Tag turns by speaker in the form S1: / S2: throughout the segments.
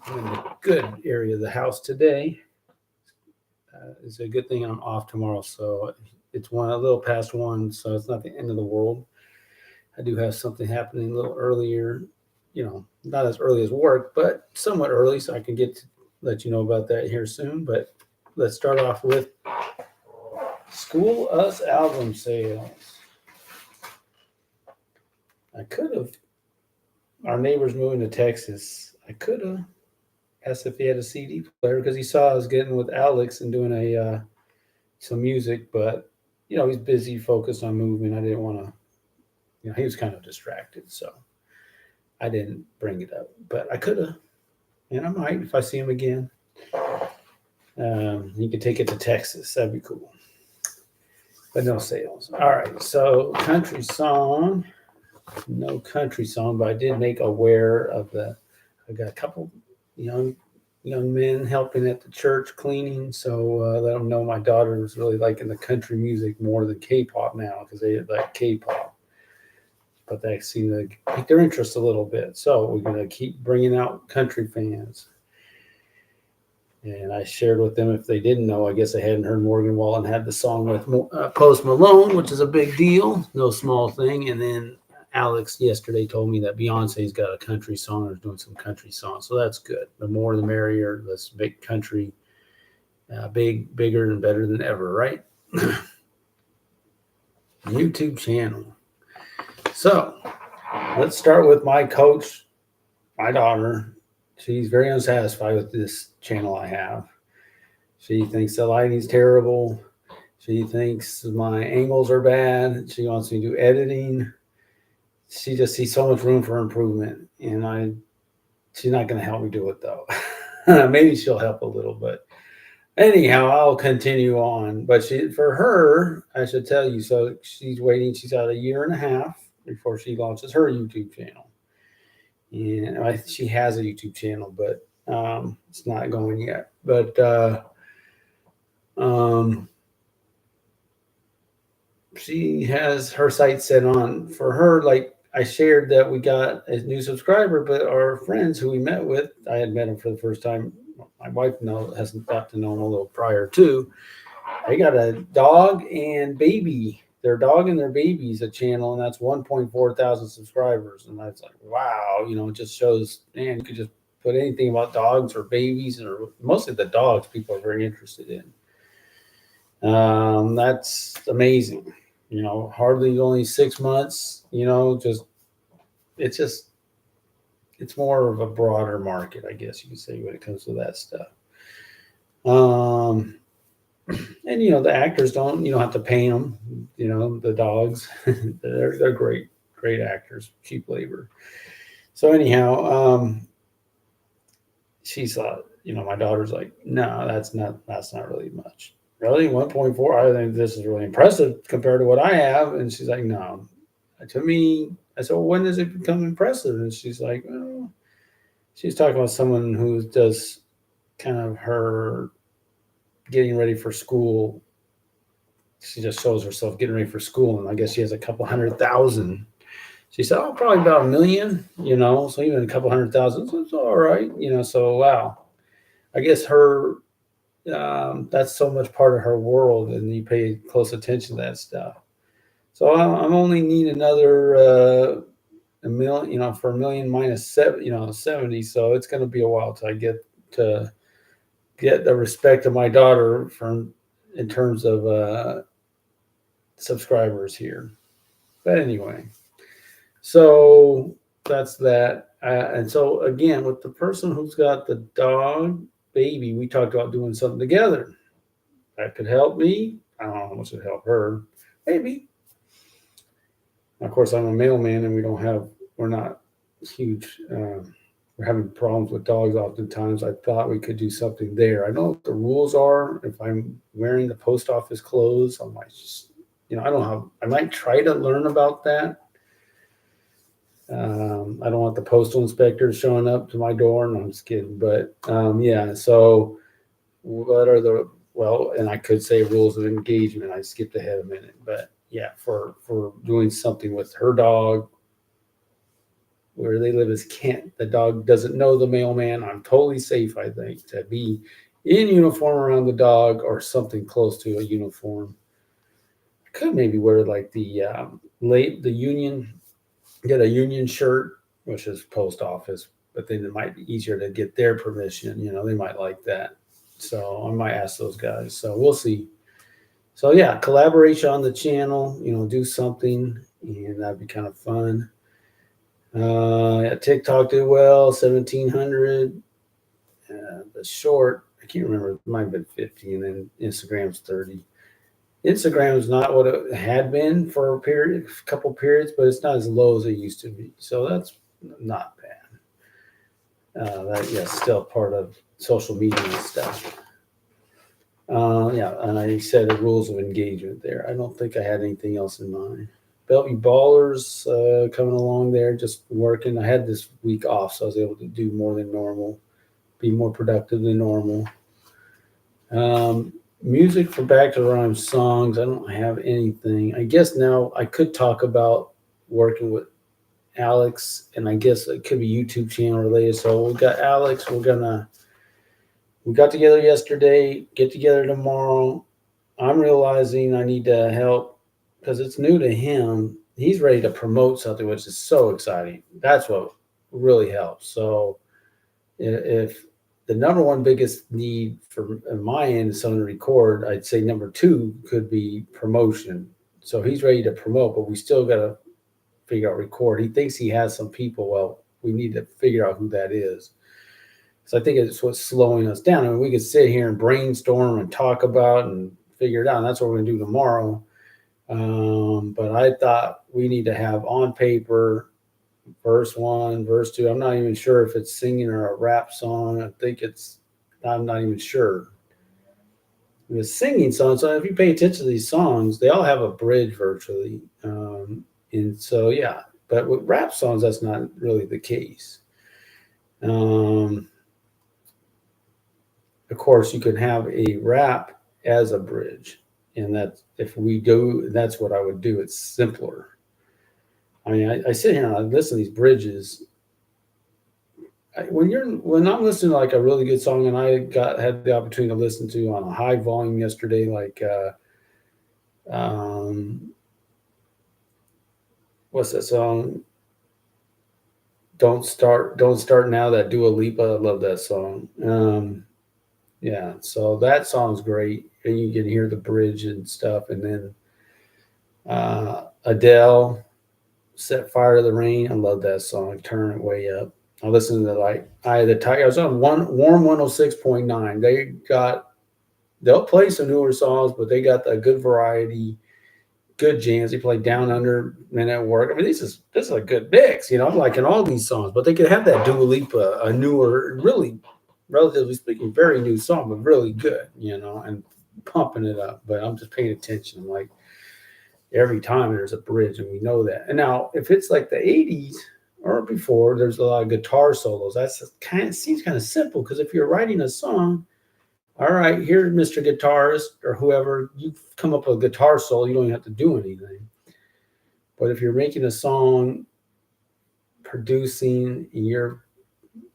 S1: I'm in the good area of the house today. It's a good thing I'm off tomorrow, so it's a little past 1, so it's not the end of the world. I do have something happening a little earlier, not as early as work, but somewhat early, so I can get to let you know about that here soon. But let's start off with School Us album sales. I could have, our neighbor's moving to Texas. I could have asked if he had a CD player because he saw I was getting with Alex and doing some music, but he's busy, focused on moving. I didn't want to, he was kind of distracted, so I didn't bring it up. But I could have, and I might if I see him again. You could take it to Texas. That'd be cool. But no sales. All right. So country song, no country song, but I did make aware of I got a couple young men helping at the church cleaning, so let them know my daughter was really liking the country music more than K-pop now because they like K-pop, but they seem to pique their interest a little bit. So we're gonna keep bringing out country fans. And I shared with them if they didn't know, I guess they hadn't heard Morgan Wallen had the song with Post Malone, which is a big deal, no small thing. And then Alex yesterday told me that Beyonce's got a country song or is doing some country songs. So that's good. The more the merrier. Let's make country bigger and better than ever, right? YouTube channel. So let's start with my coach, my daughter. She's very unsatisfied with this channel I have. She thinks the lighting's terrible. She thinks my angles are bad. She wants me to do editing. She just sees so much room for improvement, and she's not going to help me do it though. Maybe she'll help a little, but anyhow, I'll continue on. But for her, I should tell you. So she's waiting. She's got a year and a half before she launches her YouTube channel. And she has a YouTube channel, but it's not going yet. But she has her sights set on for her. Like I shared that we got a new subscriber, but our friends who we met with, I had met them for the first time. My wife hasn't got to know them a little prior to. They got a dog and baby. Their dog and their baby's a channel, and that's 1.4 thousand subscribers. And I was like, wow, it just shows, man, you could just put anything about dogs or babies, or mostly the dogs people are very interested in. That's amazing. Hardly only 6 months, just it's more of a broader market, I guess you could say, when it comes to that stuff. And the actors you don't have to pay them. The dogs, they're great actors, cheap labor. So anyhow, she thought, my daughter's like, no, that's not really much. Really, 1.4. I think this is really impressive compared to what I have. And she's like, no. To me, I said, well, when does it become impressive? And she's like, well, she's talking about someone who does kind of her getting ready for school. She just shows herself getting ready for school, and I guess she has a couple 100,000. She said, "Oh, probably about 1 million." So even a couple 100,000, so it's all right. So wow, I guess that's so much part of her world, and you pay close attention to that stuff. So I'm only need another a million, for 1 million minus 70. So it's going to be a while till I get the respect of my daughter from in terms of subscribers here. But anyway, so that's that. And so again, with the person who's got the dog baby, we talked about doing something together. That could help me. I don't know how much it would help her. Maybe. Of course, I'm a mailman, and we're not huge. We're having problems with dogs oftentimes. I thought we could do something there. I know what the rules are. If I'm wearing the post office clothes, I might just, I don't know. I might try to learn about that. I don't want the postal inspector showing up to my door. No, I'm just kidding. But yeah, so what are and I could say rules of engagement. I skipped ahead a minute. But yeah, for doing something with her dog, where they live is Kent. The dog doesn't know the mailman. I'm totally safe, I think, to be in uniform around the dog or something close to a uniform. I could maybe wear like the union, get a union shirt, which is post office, but then it might be easier to get their permission. They might like that. So I might ask those guys. So we'll see. So yeah, collaboration on the channel, do something, and that'd be kind of fun. Yeah, TikTok did well, 1,700. The short, I can't remember, it might have been 50, and then Instagram's 30. Instagram's not what it had been for a couple periods, but it's not as low as it used to be. So that's not bad. Yeah, still part of social media and stuff. Yeah, and I said the rules of engagement there. I don't think I had anything else in mind. Bellevue Ballers coming along there, just working. I had this week off, so I was able to do more than normal, be more productive than normal. Music for Back to Rhyme songs. I don't have anything. I guess now I could talk about working with Alex, and I guess it could be YouTube channel related. So we got Alex. We got together yesterday, get together tomorrow. I'm realizing I need to help because it's new to him. He's ready to promote something, which is so exciting. That's what really helps. So if the number one biggest need for my end is someone to record, I'd say number two could be promotion. So he's ready to promote, but we still got to figure out record. He thinks he has some people. Well, we need to figure out who that is. So I think it's what's slowing us down. I mean, we could sit here and brainstorm and talk about and figure it out. And that's what we're going to do tomorrow. But I thought we need to have on paper verse 1, verse 2. I'm not even sure if it's singing or a rap song. I'm not even sure. The singing song. So if you pay attention to these songs, they all have a bridge virtually. And so, yeah, but with rap songs, that's not really the case. Of course, you can have a rap as a bridge, and that's what I would do. It's simpler. I mean, I sit here and I listen to these bridges. When I'm listening to like a really good song, and I had the opportunity to listen to on a high volume yesterday, like what's that song? Don't start now. That Dua Lipa, I love that song. Yeah, so that song's great, and you can hear the bridge and stuff. And then Adele, "Set Fire to the Rain." I love that song. Turn it way up. I listen to like Eye of the Tiger. I was on Warm 106.9. They'll play some newer songs, but they got a good variety, good jams. They play Down Under, Men at Work. I mean, this is a good mix. I'm liking all these songs, but they could have that Dua Lipa, a newer, really, relatively speaking, very new song, but really good, and pumping it up. But I'm just paying attention. I'm like, every time there's a bridge, and we know that. And now, if it's like the 80s or before, there's a lot of guitar solos. Seems kind of simple, because if you're writing a song, all right, here's Mr. Guitarist or whoever, you come up with a guitar solo, you don't even have to do anything. But if you're making a song, producing, and you're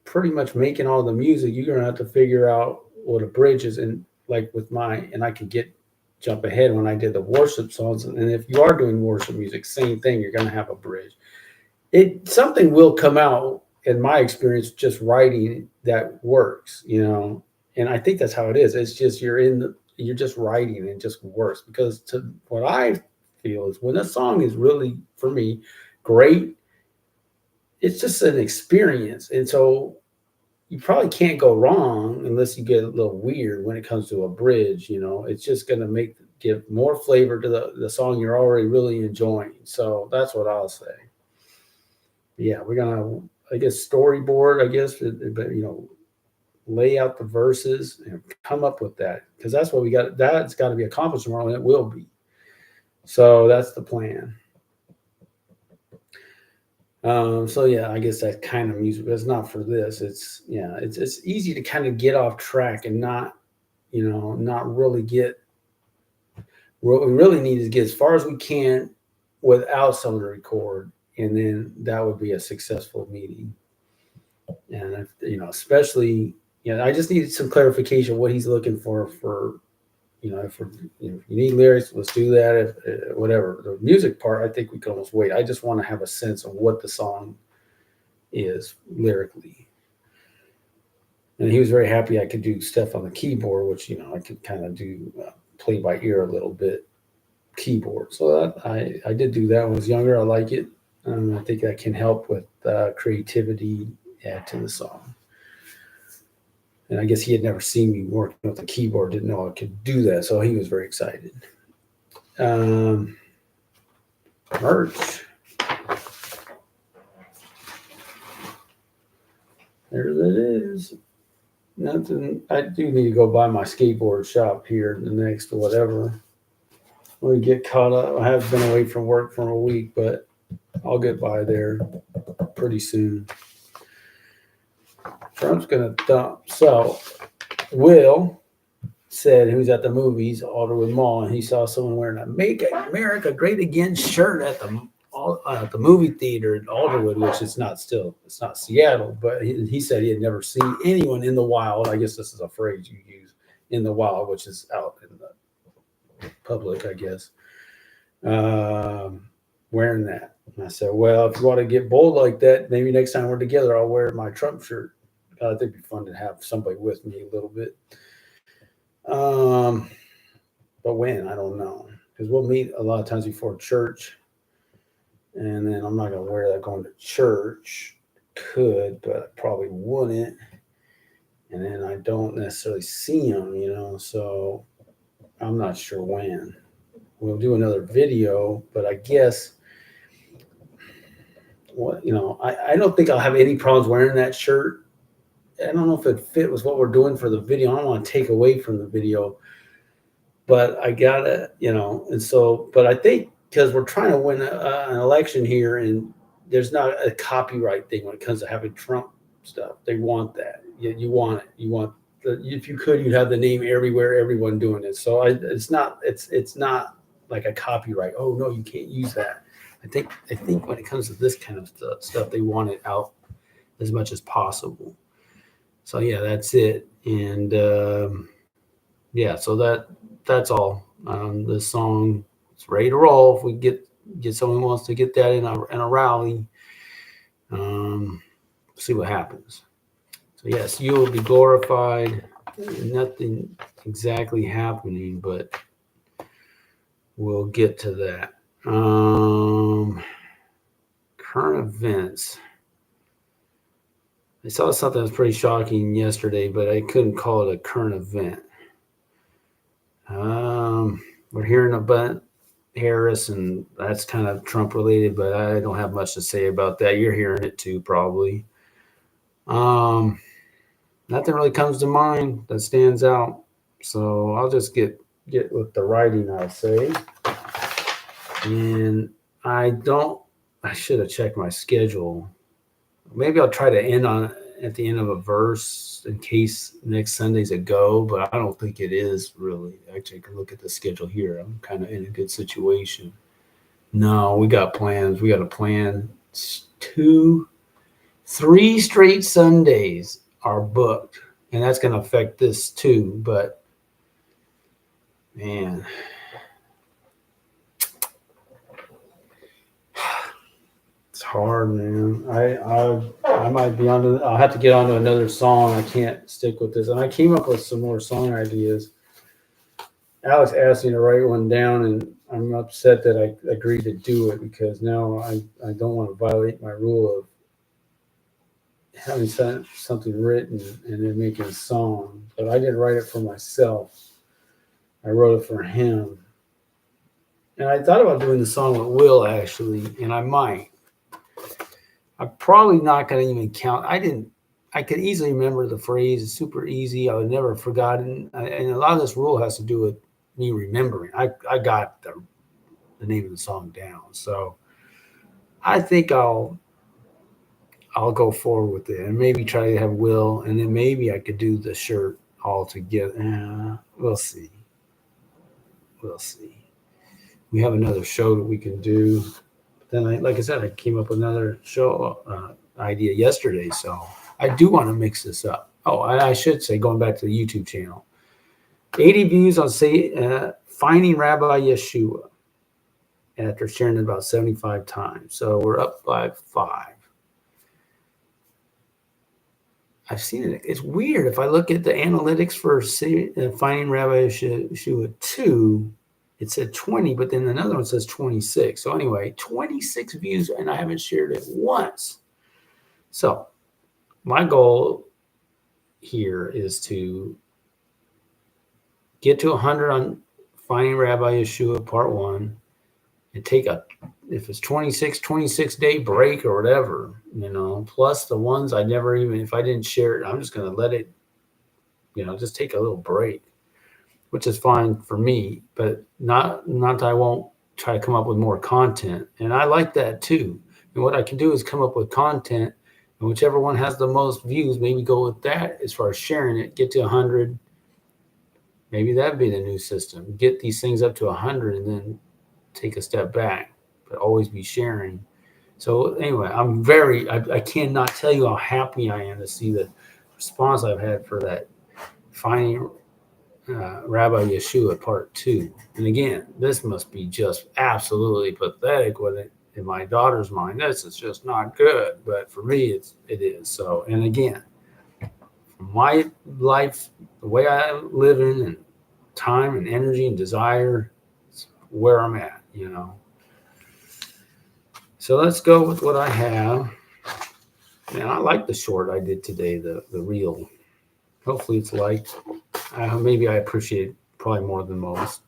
S1: pretty much making all the music, you're going to have to figure out what a bridge is. And like with and I could jump ahead when I did the worship songs. And if you are doing worship music, same thing, you're going to have a bridge. Something will come out, in my experience, just writing that works, and I think that's how it is. It's just you're just writing and it just works, because what I feel is when a song is really, for me, great, it's just an experience. And so you probably can't go wrong unless you get a little weird when it comes to a bridge. It's just going to give more flavor to the song you're already really enjoying. So that's what I'll say. Yeah, we're going to, I guess, storyboard, but lay out the verses and come up with that, because that's what we got. That's got to be accomplished tomorrow, and it will be. So that's the plan. So yeah, I guess that kind of music, but it's not for this. It's easy to kind of get off track and not really get. What we really need is get as far as we can without someone to record, and then that would be a successful meeting. And if, especially, I just needed some clarification what he's looking for. If you need lyrics, let's do that. If whatever the music part, I think we can almost wait. I just want to have a sense of what the song is lyrically. And he was very happy I could do stuff on the keyboard, which I could kind of do play by ear a little bit keyboard. So I did do that when I was younger. I like it. I think that can help with creativity, add to the song. And I guess he had never seen me working with the keyboard, didn't know I could do that, so he was very excited. Merch. There it is. Nothing. I do need to go by my skateboard shop here the next whatever. When we get caught up, I have been away from work for a week, but I'll get by there pretty soon. Trump's going to dump. So, Will said he was at the movies, Alderwood Mall, and he saw someone wearing a "Make America Great Again" shirt at the movie theater in Alderwood, which it's not Seattle, but he said he had never seen anyone in the wild. I guess this is a phrase you use, in the wild, which is out in the public, I guess, wearing that. And I said, well, if you want to get bold like that, maybe next time we're together, I'll wear my Trump shirt. I think it'd be fun to have somebody with me a little bit. But when, I don't know. Because we'll meet a lot of times before church. And then I'm not going to wear that going to church. Could, but I probably wouldn't. And then I don't necessarily see him, so I'm not sure when. We'll do another video, but I guess I don't think I'll have any problems wearing that shirt. I don't know if it fit with what we're doing for the video. I don't want to take away from the video, but I gotta, and so, but I think because we're trying to win an election here, and there's not a copyright thing when it comes to having Trump stuff. They want that. You want it. You want if you could, you'd have the name everywhere, everyone doing it. So it's not like a copyright. Oh no, you can't use that. I think when it comes to this kind of stuff, they want it out as much as possible. So yeah, that's it. And so that's all. The song is ready to roll. If we get someone who wants to get that in a rally, see what happens. So yes, you will be glorified. Nothing exactly happening, but we'll get to that. Current events. I saw something that was pretty shocking yesterday, but I couldn't call it a current event. We're hearing about Harris, and that's kind of Trump related, but I don't have much to say about that. You're hearing it too, probably. Nothing really comes to mind that stands out. So I'll just get with the writing, I'll say. And I should have checked my schedule. Maybe I'll try to end at the end of a verse in case next Sunday's a go, but I don't think it is really. Actually, I can look at the schedule here. I'm kind of in a good situation. No, we got plans. We got a plan. 3 straight Sundays are booked, and that's going to affect this too. But man, it's hard, man. I might be I'll have to get onto another song. I can't stick with this. And I came up with some more song ideas. Alex asked me to write one down, and I'm upset that I agreed to do it because now I don't want to violate my rule of having something written and then making a song. But I didn't write it for myself. I wrote it for him. And I thought about doing the song with Will, actually, and I might. I'm probably not going to even count. I could easily remember the phrase. It's super easy. I would never have forgotten. And a lot of this rule has to do with me remembering. I got the name of the song down. So I think I'll go forward with it and maybe try to have Will, and then maybe I could do the shirt all together. We'll see. We have another show that we can do. then like I said, I came up with another show idea yesterday. So I do want to mix this up. Oh, I should say, going back to the YouTube channel, 80 views on finding Rabbi Yeshua after sharing it about 75 times. So we're up by 5. I've seen it. It's weird. If I look at the analytics for finding Rabbi Yeshua 2, it said 20, but then another one says 26. So anyway, 26 views, and I haven't shared it once. So my goal here is to get to 100 on finding Rabbi Yeshua part 1 and take if it's 26 day break or whatever, plus the ones I never even, if I didn't share it, I'm just going to let it, just take a little break, which is fine for me, but not that I won't try to come up with more content. And I like that too. And what I can do is come up with content, and whichever one has the most views, maybe go with that as far as sharing it, get to 100. Maybe that'd be the new system. Get these things up to 100 and then take a step back, but always be sharing. So anyway, I cannot tell you how happy I am to see the response I've had for that finding Rabbi Yeshua part 2. And again, this must be just absolutely pathetic in my daughter's mind. This is just not good, but for me, it is. So, and again, my life, the way I'm living, and time and energy and desire, it's where I'm at, So let's go with what I have. Man, I like the short I did today, the reel. Hopefully it's liked. Maybe I appreciate it probably more than most.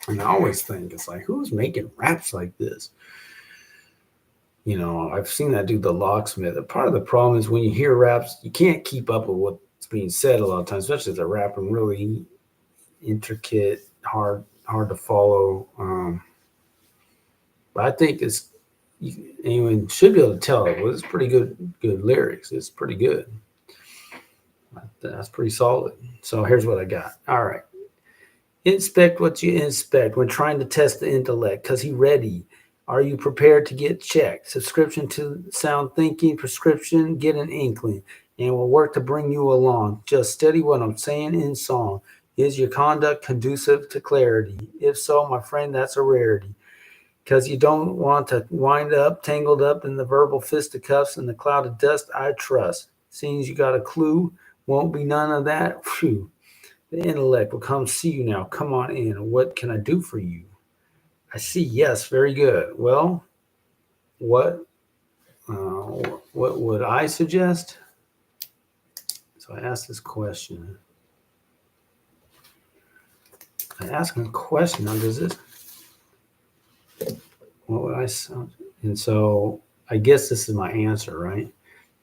S1: And I always think, it's like, who's making raps like this? I've seen that dude, the locksmith. Part of the problem is when you hear raps, you can't keep up with what's being said a lot of times, especially if they're rapping really intricate, hard to follow. But I think anyone should be able to tell it. Well, it's pretty good lyrics. It's pretty good. That's pretty solid. So here's what I got. All right. Inspect what you inspect when trying to test the intellect, because he ready. Are you prepared to get checked? Subscription to sound thinking, prescription, get an inkling, and will work to bring you along. Just study what I'm saying in song. Is your conduct conducive to clarity? If so, my friend, that's a rarity. Because you don't want to wind up tangled up in the verbal fisticuffs and the cloud of dust I trust. Seeing as you got a clue, won't be none of that. Phew. The intellect will come see you now. Come on in. What can I do for you? I see. Yes, very good. Well, what would I suggest? So I asked this question. I ask a question. Now, does this? What would I sound? And so I guess this is my answer, right?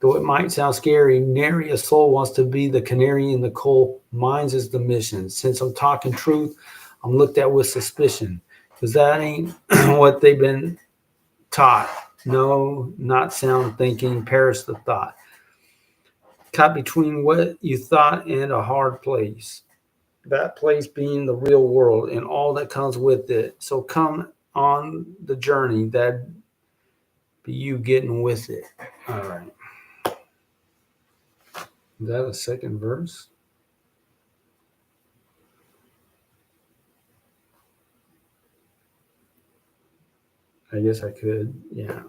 S1: Though it might sound scary, nary a soul wants to be the canary in the coal. Mine's is the mission. Since I'm talking truth, I'm looked at with suspicion, because that ain't what they've been taught. No, not sound thinking, perish the thought. Caught between what you thought and a hard place. That place being the real world and all that comes with it. So come on the journey, that be you getting with it. All right. Is that a second verse? I guess I could, yeah.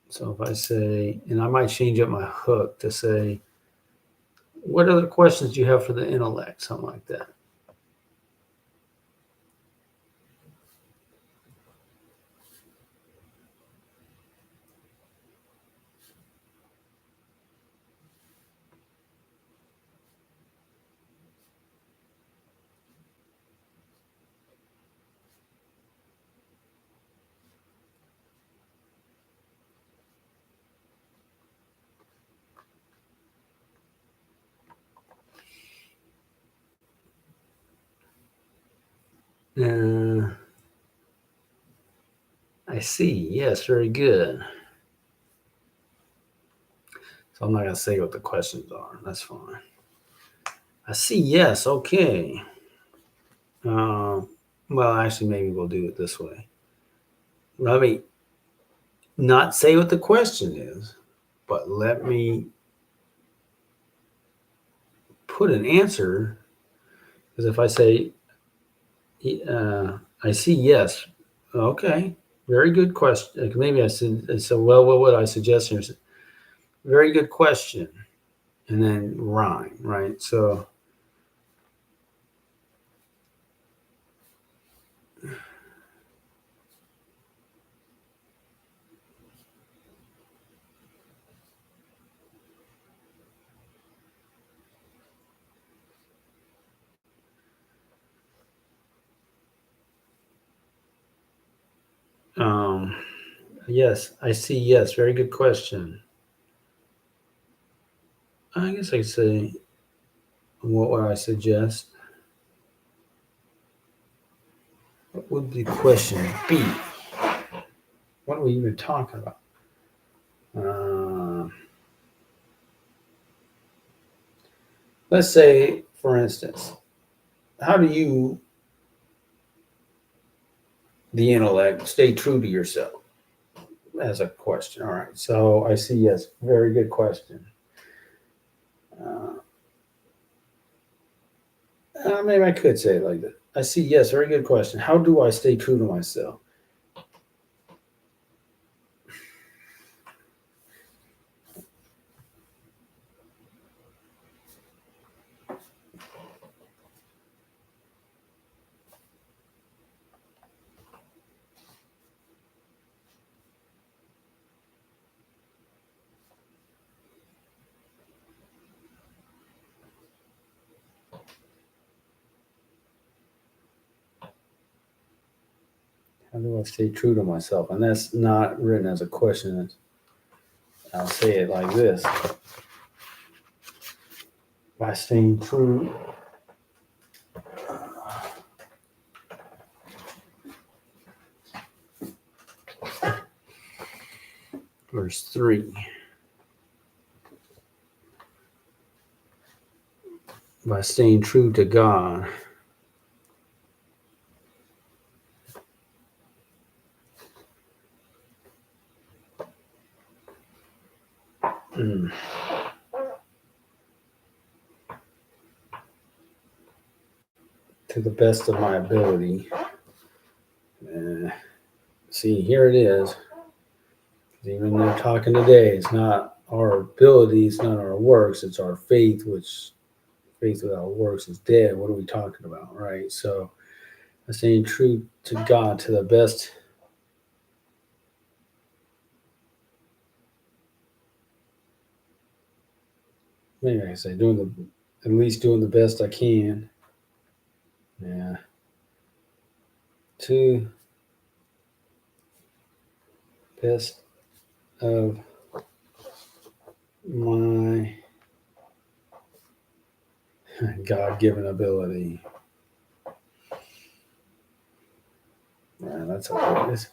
S1: So if I say, and I might change up my hook to say, what other questions do you have for the intellect? Something like that. I see. Yes, very good. So I'm not going to say what the questions are. That's fine. I see. Yes. Okay. Well, actually, maybe we'll do it this way. Let me not say what the question is, but let me put an answer. Because if I say, I see yes, okay, very good question. Maybe I said, so well, what would I suggest here? Very good question. And then rhyme, right? So, um, yes, I see yes, very good question. I guess I could say, what would I suggest? What would the question be? What are we even talking about? Uh, let's say, for instance, how do you, the intellect, stay true to yourself? As a question. All right. So I see, yes, very good question. Uh, maybe I could say it like that. I see, yes, very good question. How do I stay true to myself? How do I stay true to myself? And that's not written as a question. I'll say it like this: by staying true. Verse 3. By staying true to God. Mm. To the best of my ability. See, here it is. Even they're talking today, it's not our abilities, not our works, it's our faith, which faith without works is dead. What are we talking about, right? So, staying true to God to the best. Maybe I can say at least doing the best I can. Yeah. To best of my God-given ability. Yeah, that's it's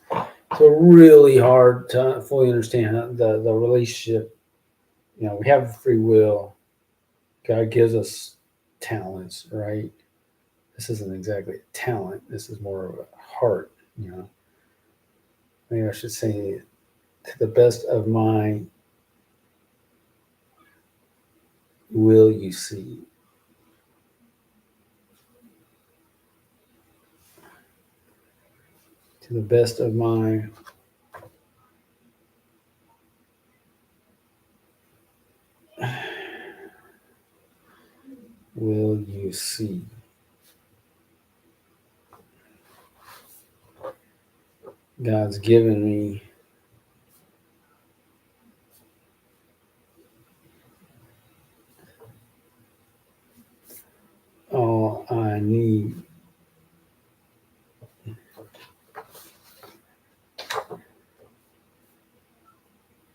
S1: so really hard to fully understand the relationship. You know, we have free will. God gives us talents, right? This isn't exactly a talent. This is more of a heart. You know, maybe I should say to the best of my will you see. To the best of my will you see. God's given me all I need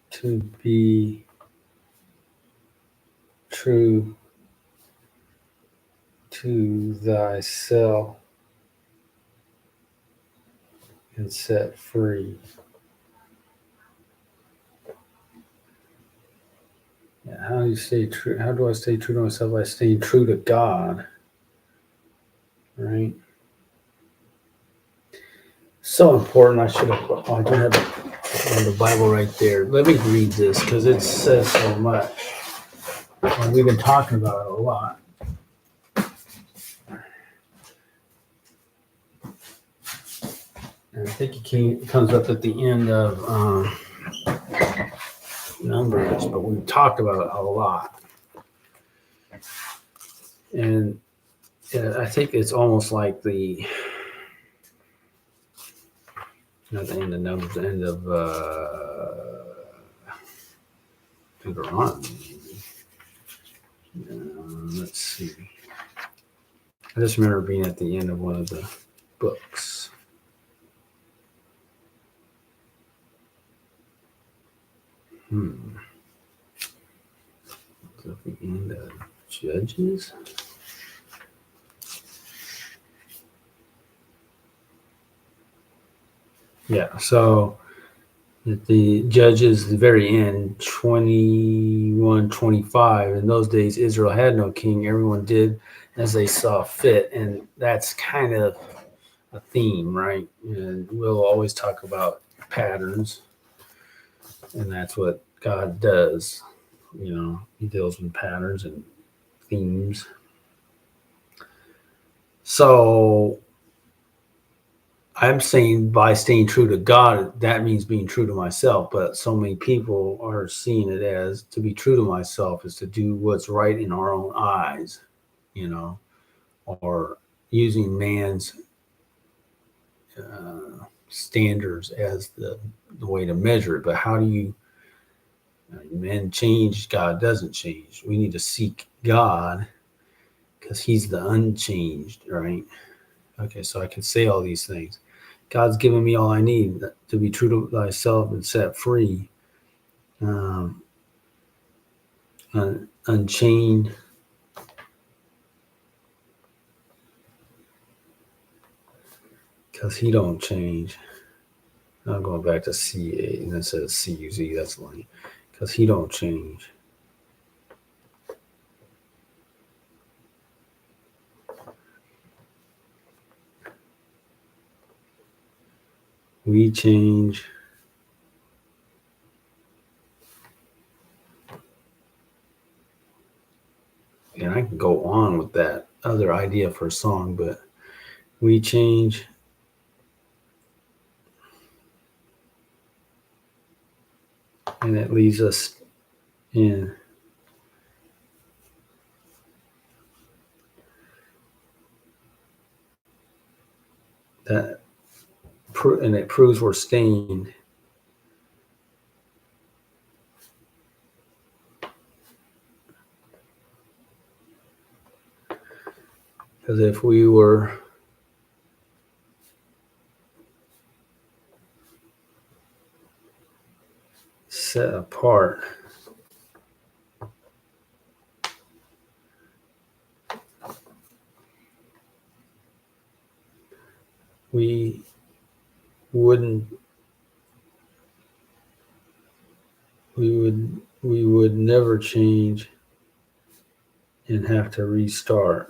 S1: to be true to thyself and set free. Yeah, how do you stay true? How do I stay true to myself? By staying true to God, right? So important. I should have. Oh, I do have And the Bible right there. Let me read this because it says so much. And we've been talking about it a lot. And I think it comes up at the end of Numbers, but we've talked about it a lot. And I think it's almost like not the end of Numbers, the end of Deuteronomy. Let's see. I just remember being at the end of one of the books. At the end of Judges. Yeah, so at the Judges, the very end, 21-25. In those days, Israel had no king. Everyone did as they saw fit. And that's kind of a theme, right? And we'll always talk about patterns. And that's what God does. He deals with patterns and themes. So I'm saying by staying true to God, that means being true to myself. But so many people are seeing it as to be true to myself is to do what's right in our own eyes, or using man's standards as the way to measure it. But how do you, men change, God doesn't change. We need to seek God because he's the unchanged, right? Okay, so I can say all these things. God's given me all I need to be true to thyself and set free, unchained. Because he don't change. I'm going back to CA and it says CUZ. That's lame. Because he don't change. We change. And I can go on with that other idea for a song, but we change. And it leaves us in that, and it proves we're stained. Because if we were set apart, we would never change and have to restart.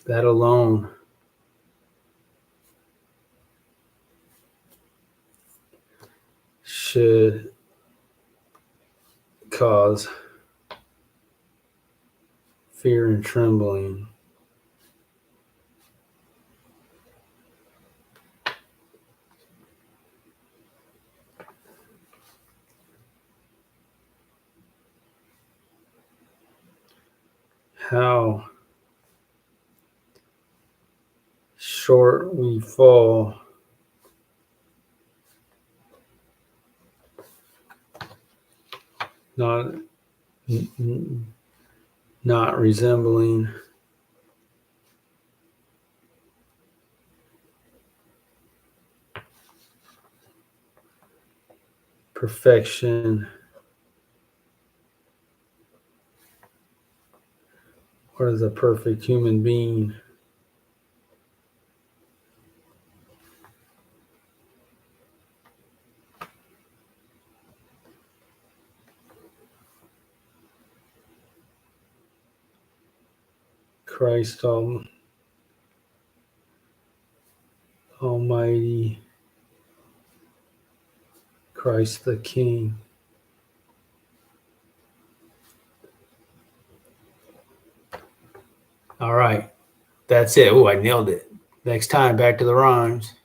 S1: That alone should cause fear and trembling. How short we fall. Not resembling perfection or the perfect human being. Christ Almighty, Christ the King. All right. That's it. Oh, I nailed it. Next time, back to the rhymes.